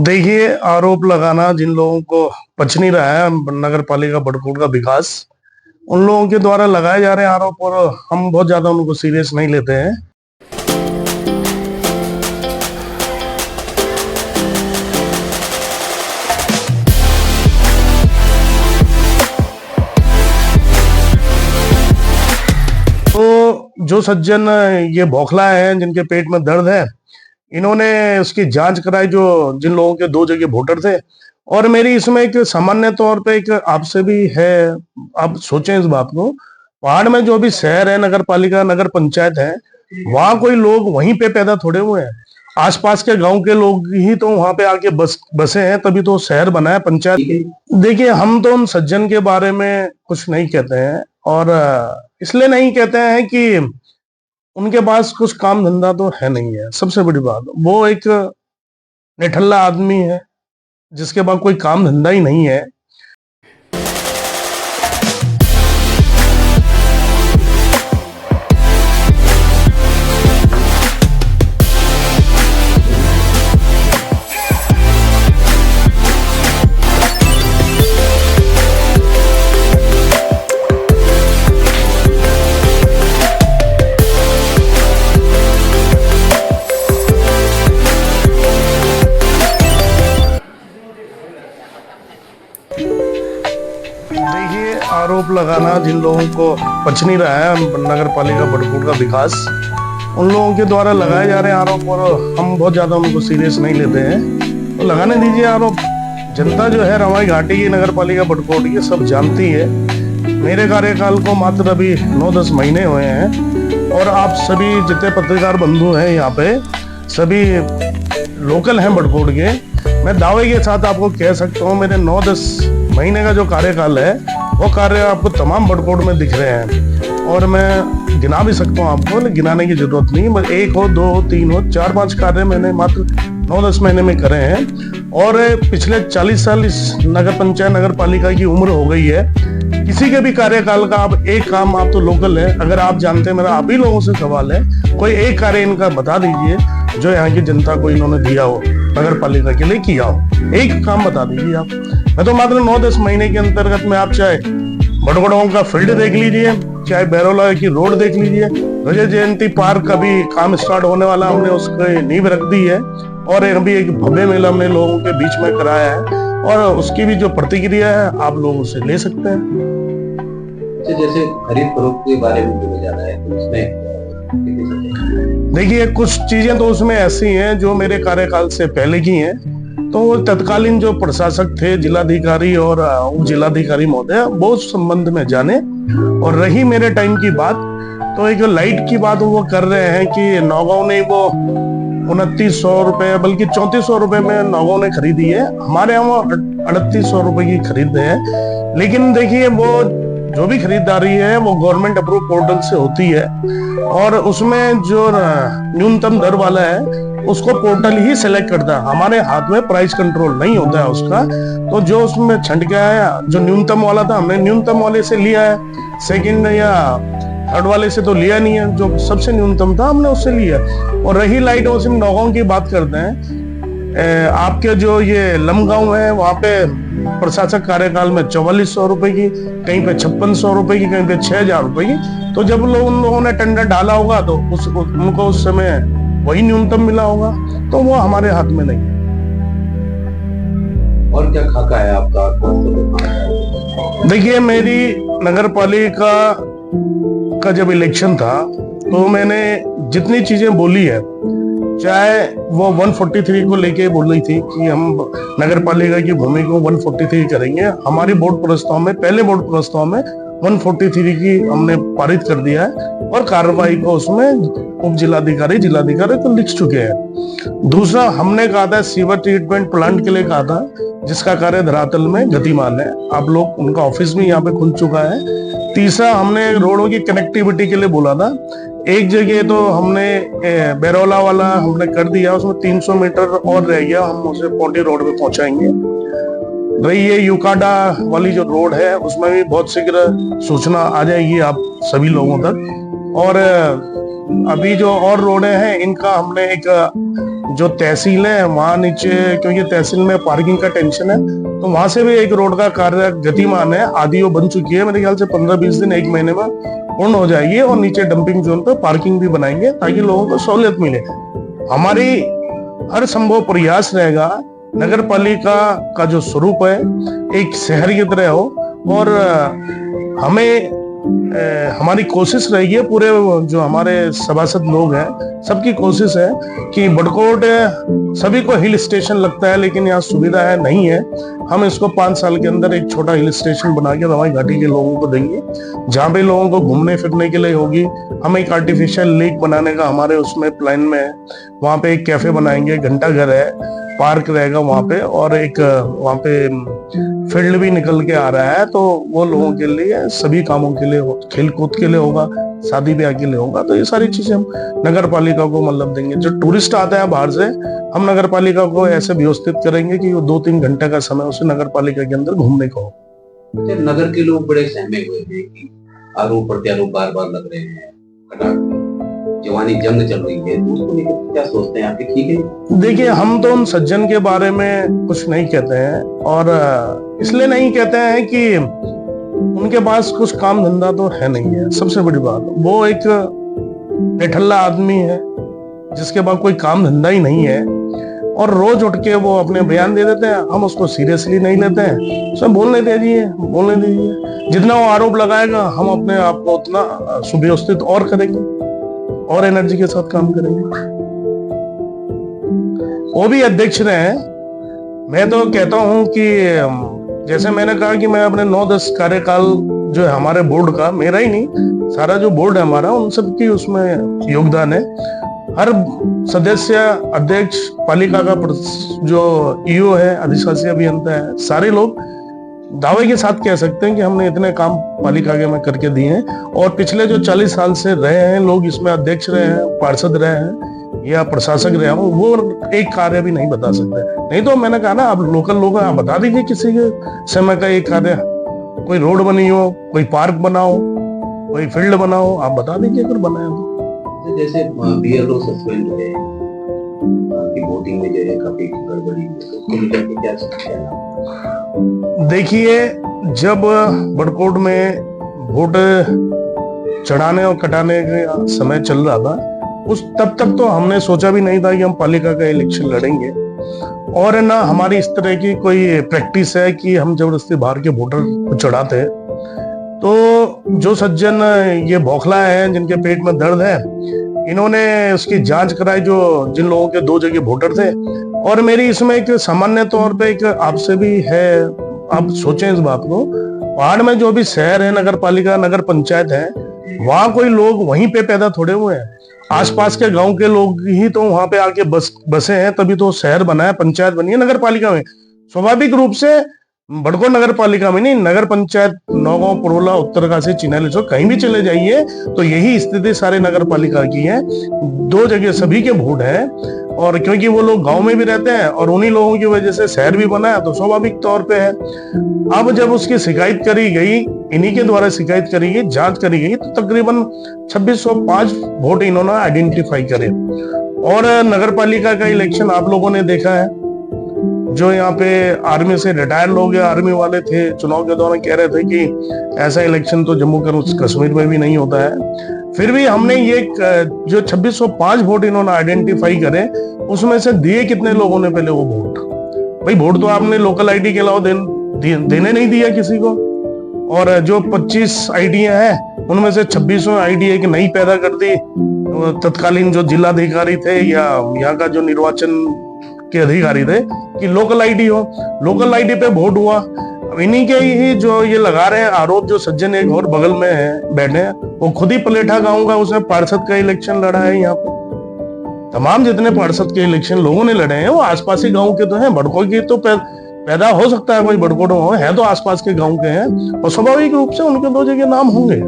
देखिए, आरोप लगाना जिन लोगों को पच नहीं रहा है नगर पालिका बड़कोट का विकास, उन लोगों के द्वारा लगाए जा रहे हैं आरोप और हम बहुत ज्यादा उनको सीरियस नहीं लेते हैं। तो जो सज्जन ये बौखला है, जिनके पेट में दर्द है, इन्होंने उसकी जांच कराई, जो जिन लोगों के 2 जगह वोटर थे। और मेरी इसमें एक सामान्य तौर पे एक आपसे भी है, आप सोचें इस बात को। पहाड़ में जो भी शहर है, नगर पालिका, नगर पंचायत है, वहां कोई लोग वहीं पे पैदा थोड़े हुए हैं। आसपास के गांव के लोग ही तो वहां पे आके बसे हैं, तभी तो शहर बना है, पंचायत। देखिए, हम तो उन सज्जन के बारे में कुछ नहीं कहते हैं, और इसलिए नहीं कहते हैं कि उनके पास कुछ काम धंधा तो है नहीं है। सबसे बड़ी बात, वो एक निठल्ला आदमी है जिसके पास कोई काम धंधा ही नहीं है। देखिए, आरोप लगाना जिन लोगों को पच नहीं रहा है नगर पालिका बड़कोट का विकास, उन लोगों के द्वारा लगाए जा रहे हैं आरोप और हम बहुत ज्यादा उनको सीरियस नहीं लेते हैं। तो लगाने दीजिए आरोप। जनता जो है रवाई घाटी की, नगर पालिका बड़कोट की, सब जानती है। मेरे कार्यकाल को मात्र अभी 9-10 महीने हुए हैं, और आप सभी जितने पत्रकार बंधु हैं यहाँ पे, सभी लोकल हैं बड़कोट के। मैं दावे के साथ आपको कह सकता हूँ, मेरे 9-10 महीने का जो कार्यकाल है, वो कार्य आपको तमाम बड़कोट में दिख रहे हैं। और मैं गिना भी सकता हूँ आपको, लेकिन गिनाने की जरूरत नहीं। बस 1 हो, 2 हो, 3 हो, 4-5 कार्य मैंने मात्र 9-10 महीने में करे हैं। और पिछले 40 साल इस नगर पंचायत, नगर पालिका की उम्र हो गई है। किसी के भी कार्यकाल का आप एक काम, आप तो लोकल है, अगर आप जानते हैं, मेरा आप ही लोगों से सवाल है, कोई एक कार्य इनका बता दीजिए जो यहाँ की जनता को इन्होंने दिया हो, नगर पालिका के लिए किया हो। एक काम बता दीजिए आप। मैं तो मात्र 9-10 महीने के अंतर्गत में, आप चाहे बड़गड़ों का फील्ड देख लीजिए, चाहे बैरोला की रोड देख लीजिए, रजत जयंती पार्क का भी काम स्टार्ट होने वाला, हमने उसकी नींव रख दी है। और अभी एक भव्य मेला हमने लोगों के बीच में कराया है, और उसकी भी जो प्रतिक्रिया है आप लोग उससे ले सकते हैं। जैसे खरीद फरोख्त के बारे में बोला जा रहा है, तो उसमें देखिए, कुछ चीजें तो उसमें ऐसी हैं जो मेरे कार्यकाल से पहले की हैं। तो तत्कालीन जो प्रशासक थे, जिलाधिकारी और उप जिलाधिकारी महोदय, वो उस संबंध में जाने। और रही मेरे टाइम की बात, तो एक लाइट की बात वो कर रहे हैं कि नौगांव ने वो 2900 रुपए, बल्कि 3400 रुपए में नौगांव ने खरीदी है। हमारे यहाँ वो 3800 रुपए की खरीद है। लेकिन देखिए, वो जो भी खरीदारी है वो गवर्नमेंट अप्रूव पोर्टल से होती है, और उसमें जो न्यूनतम दर वाला है उसको पोर्टल ही सिलेक्ट करता है। हमारे हाथ में प्राइस कंट्रोल नहीं होता है उसका। तो जो उसमें छंट के आया, जो न्यूनतम वाला था, हमने न्यूनतम वाले से लिया है। सेकंड या थर्ड वाले से तो लिया नहीं है, जो सबसे न्यूनतम था हमने उससे लिया। और रही लाइट हाउस में नौगांव की बात करते हैं, आपके जो ये लमगांव है, वहां पे प्रशासक कार्यकाल में 4400 रुपए की, कहीं पे 5600 रुपए की, कहीं पे 6000 रुपए की। तो जब उन लोगों ने टेंडर डाला होगा तो उनको उस समय वही न्यूनतम मिला होगा। तो वो हमारे हाथ में नहीं। और क्या खाका है आपका? देखिए, मेरी नगर पालिका का जब इलेक्शन था, तो मैंने जितनी चीजें बोली है, चाहे वो 143 को लेके बोल रही थी कि हम नगर पालिका की भूमि को 143 करेंगे। हमारे बोर्ड प्रस्ताव में, पहले बोर्ड प्रस्ताव में 143 की हमने पारित कर दिया है, और कार्रवाई को उसमें उप जिलाधिकारी, जिलाधिकारी तो लिख चुके हैं। दूसरा, हमने कहा था सीवर ट्रीटमेंट प्लांट के लिए कहा था, जिसका कार्य धरातल में गतिमान है। आप लोग, उनका ऑफिस भी यहाँ पे खुल चुका है। तीसरा, हमने रोडों की कनेक्टिविटी के लिए बोला था। एक जगह तो हमने बैरोला वाला हमने कर दिया, उसमें 300 मीटर और रह गया, हम उसे पोंटी रोड पे पहुंचाएंगे। रही ये युकाडा वाली जो रोड है, उसमें भी बहुत शीघ्र सूचना आ जाएगी आप सभी लोगों तक। और अभी जो और रोडें हैं, इनका हमने एक जो तहसील है वहां नीचे, क्योंकि तहसील में पार्किंग का टेंशन है, तो वहां से भी एक रोड का कार्य गतिमान है, आधी वो बन चुकी है, मेरे ख्याल से 15-20 दिन, 1 महीने में पूर्ण हो जाएगी। और नीचे डंपिंग जोन पर पार्किंग भी बनाएंगे ताकि लोगों को सहूलियत मिले। हमारी हर संभव प्रयास रहेगा नगर पालिका का जो स्वरूप है एक शहर की तरह हो, और हमें हमारी कोशिश रहेगी, पूरे जो हमारे सभासद लोग हैं सबकी कोशिश है कि बड़कोट सभी को हिल स्टेशन लगता है, लेकिन यहाँ सुविधा है नहीं है। हम इसको 5 साल के अंदर एक छोटा हिल स्टेशन बना के रवाई घाटी के लोगों को देंगे, जहाँ पे लोगों को घूमने फिरने के लिए होगी। हम एक आर्टिफिशियल लेक बनाने का हमारे उसमें प्लान में है, वहाँ पे एक कैफे बनाएंगे, घंटा घर है, पार्क रहेगा वहाँ पे, और एक वहाँ पे फील्ड भी निकल के आ रहा है, तो वो लोगों के लिए सभी कामों के लिए, खेल कूद के लिए होगा, शादी ब्याह के लिए होगा। तो ये सारी चीजें हम नगर पालिका को मतलब देंगे। जो टूरिस्ट आता है बाहर से, हम नगर पालिका को ऐसे व्यवस्थित करेंगे कि वो 2-3 घंटे का समय उसे नगर पालिका के अंदर घूमने को हो। नगर के लोग बड़े सहमे हुए हैं कि आरोप प्रत्यारोप बार बार लग रहे हैं, जवानी जंग चल रही है, तो उसको लेकर क्या सोचते हैं आप? ठीक है, देखिए, हम तो उन सज्जन के बारे में कुछ नहीं कहते हैं, और इसलिए नहीं कहते हैं कि उनके पास कुछ काम धंधा तो है नहीं है। सबसे बड़ी बात, वो एक निठल्ला आदमी है जिसके पास कोई काम धंधा ही नहीं है, और रोज उठ के वो अपने बयान दे देते हैं, हम उसको सीरियसली नहीं लेते हैं। सब बोलने दीजिए, बोलने दीजिए, जितना वो आरोप लगाएगा हम अपने आप को उतना सुव्यवस्थित और करेंगे और एनर्जी के साथ काम करेंगे। वो भी अध्यक्ष रहे। मैं तो कहता हूं कि जैसे मैंने कहा कि मैं अपने 9-10 कार्यकाल जो है हमारे बोर्ड का, मेरा ही नहीं, सारा जो बोर्ड है हमारा, उन सबकी उसमें योगदान है। हर सदस्य, अध्यक्ष, पालिका का जो ईओ है, अधिशासी अभियंता है, सारे लोग दावे के साथ कह सकते हैं कि हमने इतने काम पालिका के में करके दिए हैं। और पिछले जो 40 साल से रहे हैं लोग, इसमें अध्यक्ष रहे हैं, पार्षद रहे हैं या प्रशासक रहे हैं, वो एक कार्य भी नहीं बता सकते। नहीं तो मैंने कहा ना, आप लोकल लोग आप बता दीजिए किसी के समय का एक कार्य, कोई रोड बनी हो, कोई पार्क बनाओ, कोई फील्ड बनाओ, आप बता दीजिए अगर बनाए तो। जैसे बीएलओ सस्पेंड है कि वोटिंग में जो है काफी गड़बड़ी है, तो उसको लेकर के क्या कहना? देखिए, जब बड़कोट में वोट चढ़ाने और कटाने का समय चल रहा था, तब तक तो हमने सोचा भी नहीं था कि हम पालिका का इलेक्शन लड़ेंगे, और ना हमारी इस तरह की कोई प्रैक्टिस है कि हम जबरदस्ती बाहर के वोटर को चढ़ाते हैं। तो जो सज्जन ये बौखला है, जिनके पेट में दर्द है, इन्होंने उसकी जांच कराई, जो जिन लोगों के 2 जगह वोटर थे। और मेरी इसमें एक सामान्य तौर पे एक आपसे भी है, आप सोचें इस बात को, पहाड़ में जो भी शहर है, नगर पालिका, नगर पंचायत है, वहां कोई लोग वहीं पे पैदा थोड़े हुए हैं। आसपास के गांव के लोग ही तो वहां पे आके बसे हैं, तभी तो शहर बना है, पंचायत बनी है नगर पालिका में। स्वाभाविक रूप से बड़कोट नगर पालिका में नहीं, नगर पंचायत नौगांव, पुरोला, उत्तरकाशी, चिन्हैली, कहीं भी चले जाइए तो यही स्थिति सारे नगर पालिका की है। 2 जगह सभी के वोट है, और क्योंकि वो लोग गांव में भी रहते हैं और उन्हीं लोगों की वजह से शहर भी बना है, तो स्वाभाविक तौर पे है। अब जब उसकी शिकायत करी गई, इन्हीं के द्वारा शिकायत करी गई, जांच करी गई, तो तकरीबन 2605 वोट इन्होंने आइडेंटिफाई करे। और नगर पालिका का इलेक्शन आप लोगों ने देखा है, जो यहाँ पे आर्मी से रिटायर लोग या आर्मी वाले थे, चुनाव के दौरान कह रहे थे कि ऐसा इलेक्शन तो जम्मू कश्मीर में भी नहीं होता है। फिर भी हमने ये जो 2605 वोट इन्होंने आइडेंटिफाई करे, उसमें से दिए कितने लोगों ने पहले वो वोट? भाई, वोट तो आपने लोकल आईडी के अलावा देने नहीं दिया किसी को। और जो 25 आईडियां हैं, उनमें से 26 आईडी एक नई पैदा कर दी तत्कालीन जो जिलाधिकारी थे या यहाँ का जो निर्वाचन के अधिकारी थे, कि लोकल आईडी हो, लोकल आईडी पे वोट हुआ। अब इन्हीं के ही जो ये लगा रहे हैं आरोप, जो सज्जन एक और बगल में है बैठे हैं, वो खुद ही पलेठा गांव का उसने पार्षद का इलेक्शन लड़ा है। यहाँ पे तमाम जितने पार्षद के इलेक्शन लोगों ने लड़े हैं वो आसपासी गांव के तो हैं। बड़कोट की तो पैदा हो सकता है कोई बड़कोट में है, तो आसपास के गांव के हैं, और स्वाभाविक रूप से उनके 2 जगह नाम होंगे।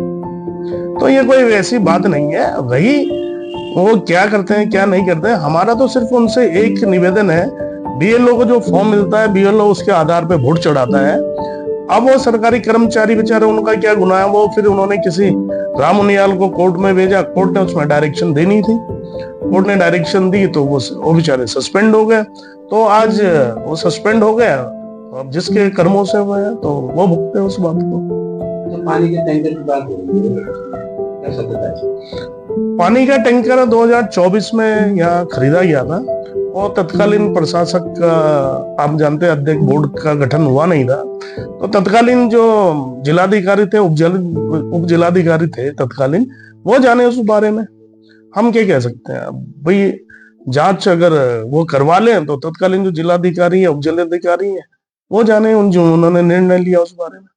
तो ये कोई वैसी बात नहीं है। वही वो क्या करते हैं क्या नहीं करते हैं, हमारा तो सिर्फ उनसे एक निवेदन है, बीएलओ को जो फॉर्म मिलता है, बीएलओ उसके आधार पे वोट चढ़ाता है। अब वो सरकारी कर्मचारी बेचारे, उनका क्या गुनाह है, वो फिर उन्होंने किसी राम उनियाल को कोर्ट में भेजा, कोर्ट ने उसमें डायरेक्शन देनी थी, कोर्ट ने डायरेक्शन दी तो वो बेचारे सस्पेंड हो गए। तो आज वो सस्पेंड हो गया, अब जिसके कर्मों से हुए हैं तो वो भुगते उस बात को। तो पानी के टैंकर की बात हो रही है, क्या सत्यता है? पानी का टैंकर 2024 में यहाँ खरीदा गया था और तत्कालीन प्रशासक का, आप जानते हैं, अध्यक्ष बोर्ड का गठन हुआ नहीं था, तो तत्कालीन जो जिलाधिकारी थे, उप जिलाधिकारी थे तत्कालीन, वो जाने उस बारे में। हम क्या कह सकते हैं भाई, जांच अगर वो करवा लें तो तत्कालीन जो जिलाधिकारी है, उप जिलाधिकारी है, वो जाने उन्होंने निर्णय लिया उस बारे में।